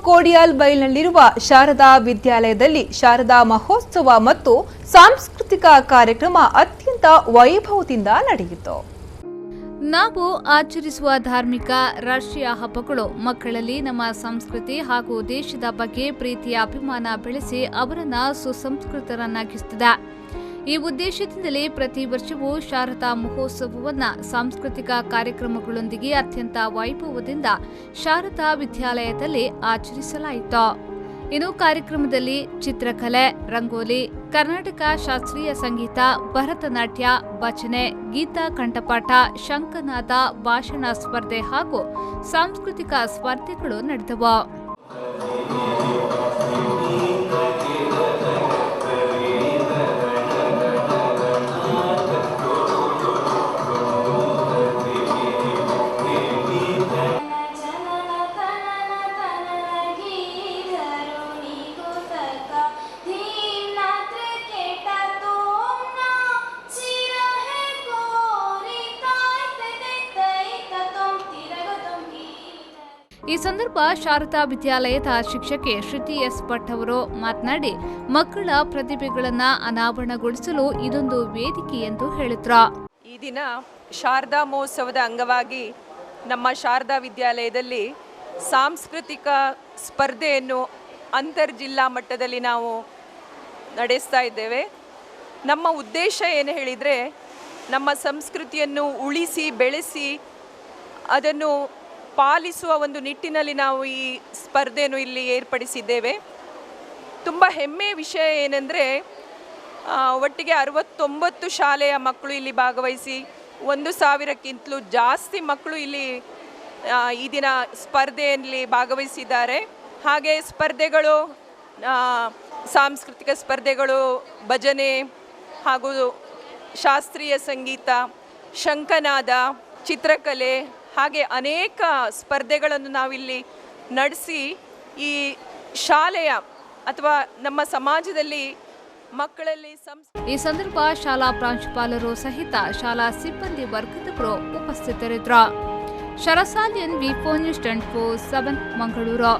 ಕೋಡಿಯಾಲ್ ಬೈಲ್ನಲ್ಲಿರುವ ಶಾರದಾ ವಿದ್ಯಾಲಯದಲ್ಲಿ ಶಾರದಾ ಮಹೋತ್ಸವ ಮತ್ತು ಸಾಂಸ್ಕೃತಿಕ ಕಾರ್ಯಕ್ರಮ ಅತ್ಯಂತ ವೈಭವದಿಂದ ನಡೆಯಿತು. ನಾವು ಆಚರಿಸುವ ಧಾರ್ಮಿಕ ರಾಷ್ಟ್ರೀಯ ಹಬ್ಬಗಳು ಮಕ್ಕಳಲ್ಲಿ ನಮ್ಮ ಸಂಸ್ಕೃತಿ ಹಾಗೂ ದೇಶದ ಬಗ್ಗೆ ಪ್ರೀತಿಯ ಅಭಿಮಾನ ಬೆಳೆಸಿ ಅವರನ್ನು ಸುಸಂಸ್ಕೃತರನ್ನಾಗಿಸುತ್ತದೆ. ಈ ಉದ್ದೇಶದಿಂದಲೇ ಪ್ರತಿ ವರ್ಷವೂ ಶಾರದಾ ಮಹೋತ್ಸವವನ್ನು ಸಾಂಸ್ಕೃತಿಕ ಕಾರ್ಯಕ್ರಮಗಳೊಂದಿಗೆ ಅತ್ಯಂತ ವೈಭವದಿಂದ ಶಾರದಾ ವಿದ್ಯಾಲಯದಲ್ಲಿ ಆಚರಿಸಲಾಯಿತು. ಇನ್ನು ಕಾರ್ಯಕ್ರಮದಲ್ಲಿ ಚಿತ್ರಕಲೆ, ರಂಗೋಲಿ, ಕರ್ನಾಟಕ ಶಾಸ್ತ್ರೀಯ ಸಂಗೀತ, ಭರತನಾಟ್ಯ, ಭಜನೆ, ಗೀತ ಕಂಠಪಾಠ, ಶಂಖನಾದ, ಭಾಷಣ ಸ್ಪರ್ಧೆ ಹಾಗೂ ಸಾಂಸ್ಕೃತಿಕ ಸ್ಪರ್ಧೆಗಳು ನಡೆದವು. ಈ ಸಂದರ್ಭ ಶಾರದಾ ವಿದ್ಯಾಲಯದ ಶಿಕ್ಷಕಿ ಶ್ರುತಿ ಎಸ್ ಭಟ್ ಅವರು ಮಾತನಾಡಿ, ಮಕ್ಕಳ ಪ್ರತಿಭೆಗಳನ್ನು ಅನಾವರಣಗೊಳಿಸಲು ಇದೊಂದು ವೇದಿಕೆ ಎಂದು ಹೇಳಿದ್ರು. ಈ ದಿನ ಶಾರದಾ ಮಹೋತ್ಸವದ ಅಂಗವಾಗಿ ನಮ್ಮ ಶಾರದಾ ವಿದ್ಯಾಲಯದಲ್ಲಿ ಸಾಂಸ್ಕೃತಿಕ ಸ್ಪರ್ಧೆಯನ್ನು ಅಂತರ್ಜಿಲ್ಲಾ ಮಟ್ಟದಲ್ಲಿ ನಾವು ನಡೆಸ್ತಾ ಇದ್ದೇವೆ. ನಮ್ಮ ಉದ್ದೇಶ ಏನು ಹೇಳಿದರೆ, ನಮ್ಮ ಸಂಸ್ಕೃತಿಯನ್ನು ಉಳಿಸಿ ಬೆಳೆಸಿ ಅದನ್ನು ಪಾಲಿಸುವ ಒಂದು ನಿಟ್ಟಿನಲ್ಲಿ ನಾವು ಈ ಸ್ಪರ್ಧೆಯನ್ನು ಇಲ್ಲಿ ಏರ್ಪಡಿಸಿದ್ದೇವೆ. ತುಂಬ ಹೆಮ್ಮೆಯ ವಿಷಯ ಏನೆಂದರೆ, ಒಟ್ಟಿಗೆ 69 ಶಾಲೆಯ ಮಕ್ಕಳು ಇಲ್ಲಿ ಭಾಗವಹಿಸಿ 1000ಕ್ಕಿಂತಲೂ ಜಾಸ್ತಿ ಮಕ್ಕಳು ಇಲ್ಲಿ ಈ ದಿನ ಸ್ಪರ್ಧೆಯಲ್ಲಿ ಭಾಗವಹಿಸಿದ್ದಾರೆ. ಹಾಗೆ ಸ್ಪರ್ಧೆಗಳು ಸಾಂಸ್ಕೃತಿಕ ಸ್ಪರ್ಧೆಗಳು, ಭಜನೆ ಹಾಗೂ ಶಾಸ್ತ್ರೀಯ ಸಂಗೀತ, ಶಂಖನಾದ, ಚಿತ್ರಕಲೆ ಹಾಗೆ ಅನೇಕ ಸ್ಪರ್ಧೆಗಳನ್ನು ನಾವಿಲ್ಲಿ ನಡೆಸಿ ಈ ಶಾಲೆಯ ಅಥವಾ ನಮ್ಮ ಸಮಾಜದಲ್ಲಿ ಮಕ್ಕಳಲ್ಲಿ ಈ ಸಂದರ್ಭ ಶಾಲಾ ಪ್ರಾಂಶುಪಾಲರು ಸಹಿತ ಶಾಲಾ ಸಿಬ್ಬಂದಿ ವರ್ಗದವರು ಉಪಸ್ಥಿತರಿದ್ದರು. ಶರಸಾಲಿಯನ್ ವಿ4 ನ್ಯೂಸ್ 24/7 ಮಂಗಳೂರು.